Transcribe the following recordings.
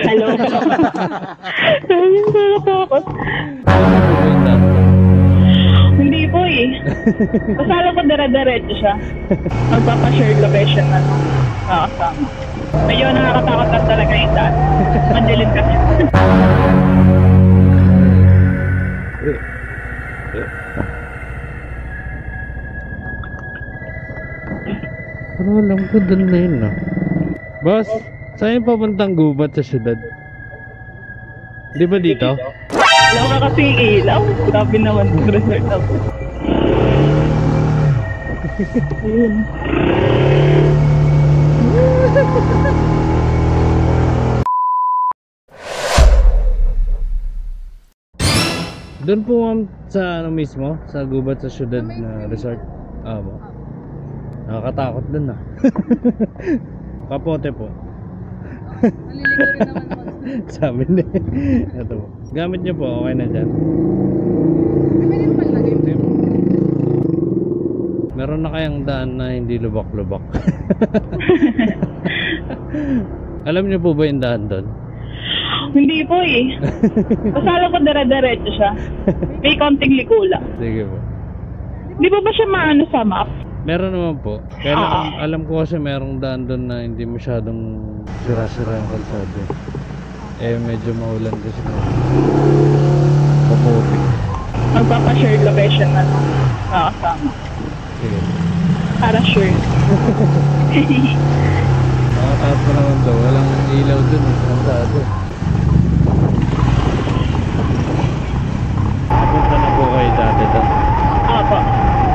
Hello. Nakakatakot. Hindi po eh. Basta alam ko dire-diretso siya. Magpapa-shared location na nakakasama. Medyo nakakatakot lang talaga yung daan. Madilim kasi. Pero alam ko doon na yun, no? Boss, saan yung papuntang gubat sa syudad? Di ba dito? Wala ka kasing ilaw. Sabi naman, resort ako. Ayun. Doon po ma'am sa ano mismo, sa gubat sa syudad na resort. Ah, ba? Nakakatakot doon ah. Kapote po. Naliligo rin naman mo. Sabi niya. Ito po. Gamit niyo po, okay na dyan. Pwede mo palagay mo. Meron na kayang daan na hindi lubak-lubak. Alam niyo po ba yung daan doon? Hindi po eh. Basta alam ko dire-diretso siya. May konting liko lang. Sige po. Di ba siya maano sa map? Meron naman po. Kaya alam ko kasi merong daan doon na hindi masyadong sira-sira yung kalsada. Eh medyo maulan kasi kapote. Magpapa-shared location na nakakasama. Sige. Para sure. Nakataas pa naman daw. Walang ilaw doon sa kalsada. Punta na po kayo dati doon. Apo.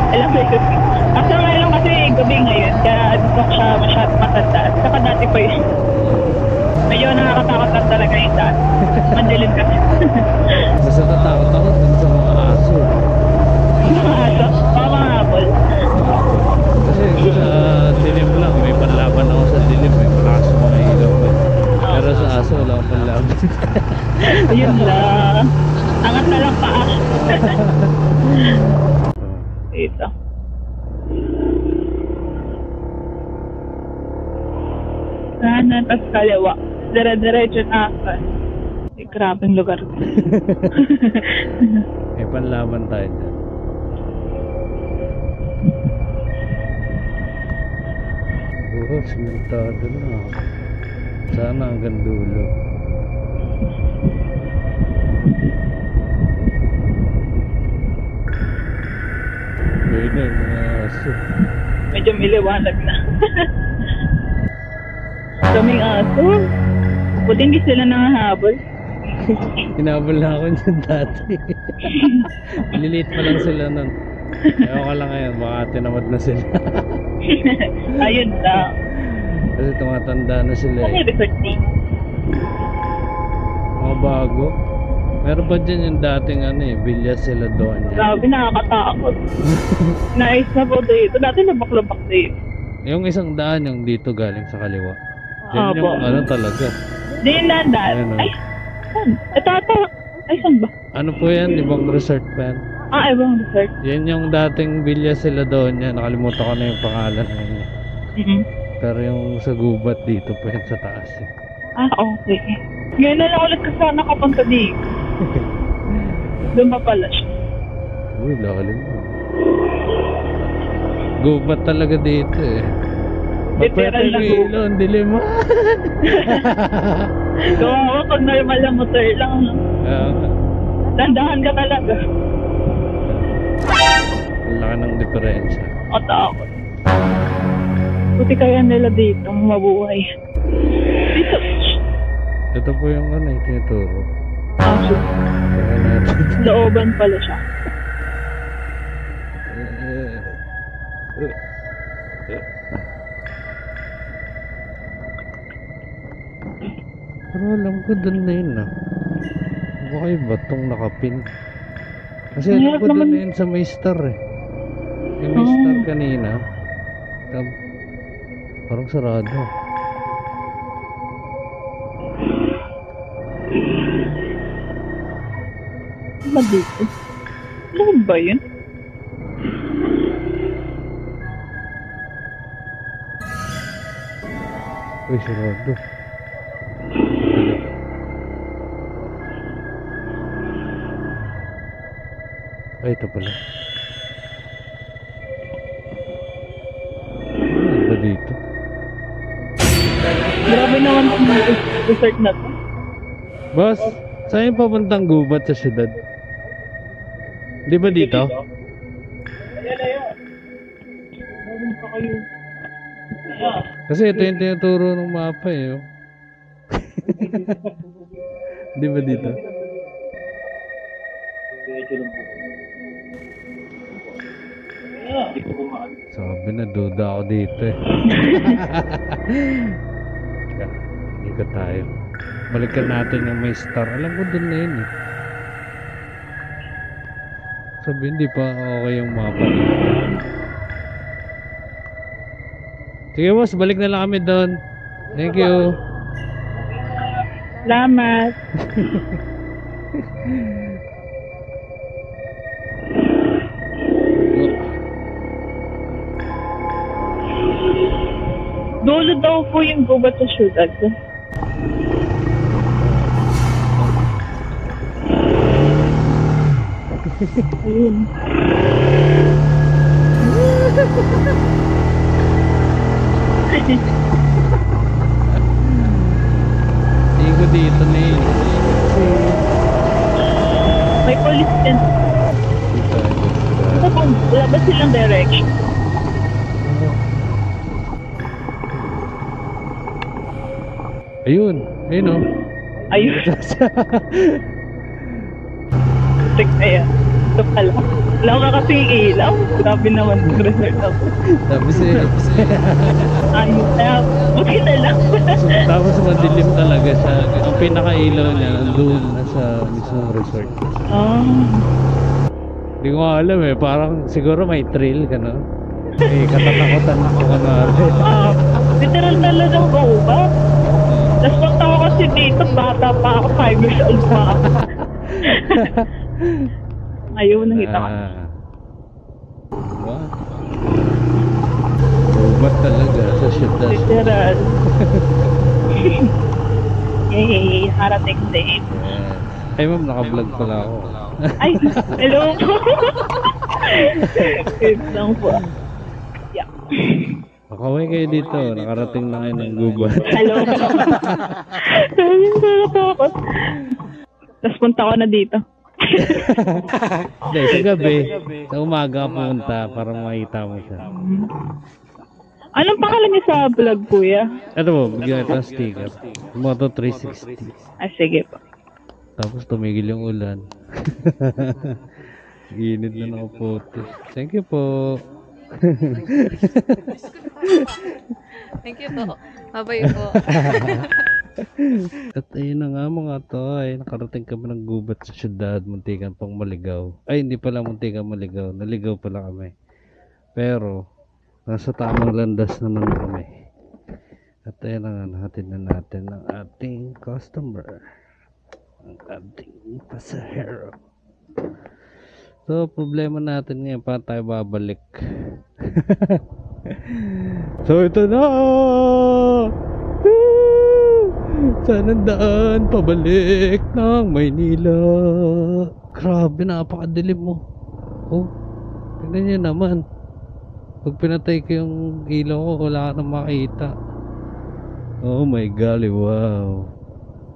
Alam ko yun. Kaso ngayon kasi gabi ngayon. Kaya di ko siya masyadong matanda. Saka dati pa yun. Medyo nakakatakot lang talaga yung daan. Madilim kasi. Basta natakot ako dun sa mga aso. Mga aso? Mga habol. Kasi sa dilim lang, may panlaban ako sa dilim. May malakas mga ilaw ko. Pero sa aso, wala akong panlaban. Ayun lang. Angat na lang paa. Ito. Kanan, tas kaliwa. Dire-diretso na ako. Eh, grabing lugar ko. May panlaban tayo dyan. Simentado na. Sana hanggang dulo. Ayun na yung mga aso. Medyo miliwanag na. Daming aso. Buti hindi sila nangahabol. Hinabol na ako dyan dati. Liliit pa lang sila nun. Ewan ko lang ngayon, baka tinamad na sila. Ayun lang. Kasi tumatanda na sila Ano eh. yung resort name? Mga bago. Meron pa dyan yung dating ano eh, Villa Celadon. Grabe, nakakatakot. Nice na po dito. Dati labak-labak dito. Yung isang daan yung dito galing sa kaliwa. Yan Opo. yung ano talaga. Di yung landaan. Ayun, oh. Ay, saan? Ito. Ay, saan ba? Ano po yan? Ibang resort pa yan. Ah, ibang resort. Yan yung dating Villa Celadon yan. Nakalimutan ko na yung pangalan niya. Pero yung sa gubat dito pa yan sa taas eh. Ah, okay. Ngayon na lang ulit kasi ako nakapunta dito. Doon pa pala siya. Uy, lalim mo. Gubat talaga dito eh. Literal na Magpapag ilaw, ang dilim mo. Gawa pag normal na motor lang. Dandahan ka talaga. Ang laki ng diferensya. O takot. Buti kaya nila dito mabuhay. Dito. Ito po yung ano yung tinuturo. Aso. Kaya natin. Looban pala siya. Pero alam ko doon na yun ah. Baka yung batong nakapin. Kasi alam ko doon na yun sa may star eh. Yung may star kanina. Parang sarado. Ba dito? Ano ba yun? Uy, sarado. Ay, ito pala. Ano ba dito? Grabe naman ang resort na to. Boss, saan yung papuntang gubat sa syudad? Di ba dito? Kasi ito yung tinuturo ng mapa eh. Oh. Di ba dito? Sabi na, duda ako dito eh. Ikot tayo. Balikan natin yung may star. Alam ko dun na yun eh. Sabi, hindi pa okay yung mapa dito. Sige boss, balik na lang kami doon. Thank you. Salamat. Dulo daw po yung gubat sa syudad. Ayun. Hindi ko dito na eh. May police din. Ito po, wala ba silang direction? Ayun, ayun oh. Ayun. Check na yan. Ito pala. Wala ka kasi ilaw. Grabe naman yung resort ako. Tapos eh. Ayun. Kaya, buti na lang. Tapos madilim talaga siya. Ang pinakailaw niya nandun nasa mismong resort. Hindi ko alam eh. Parang siguro may thrill ka no? Eh, katatakutan ako kanari. Literal talagang ba? Tapos punta ko kasi dito, bata pa ako, 5 years old pa ako. Ayaw, nakita ko. Wow. Ubat talaga sa syudad. Literal. Yay, harating safe. Ay ma'am, naka-vlog pala ako. Ay, hello po. Wait lang po. Yeah. Makaway kayo dito, nakarating na kayo ng gubat. Hello po. Nakakatakot. Tapos punta ko na dito. Hindi, sa gabi, sa umaga pumunta para makita mo siya. Anong pangalan niya sa vlog, kuya? Ito po, bigyan ito ng sticker. Moto 360. Ah, sige po. Tapos tumigil yung ulan. Init na nakapote. Thank you po. Thank you po. Babay po. At ayun na nga mga toy, nakarating kami ng gubat sa syudad, muntikan pang maligaw. Ay, hindi pala muntikan maligaw, naligaw pala kami. Pero, nasa tamang landas naman kami. At ayun na nga, nahatid na natin ang ating customer. Ang ating pasahero. So, problema natin ngayon, paano tayo babalik? So, ito na! Saan ang daan pabalik ng Maynila? Grabe, napakadilim mo. Oh, tignan nyo naman. Pag pinatay ko yung ilaw ko, wala ka nang makita. Oh my golly, wow.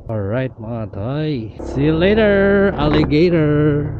Alright mga toy, see you later, alligator.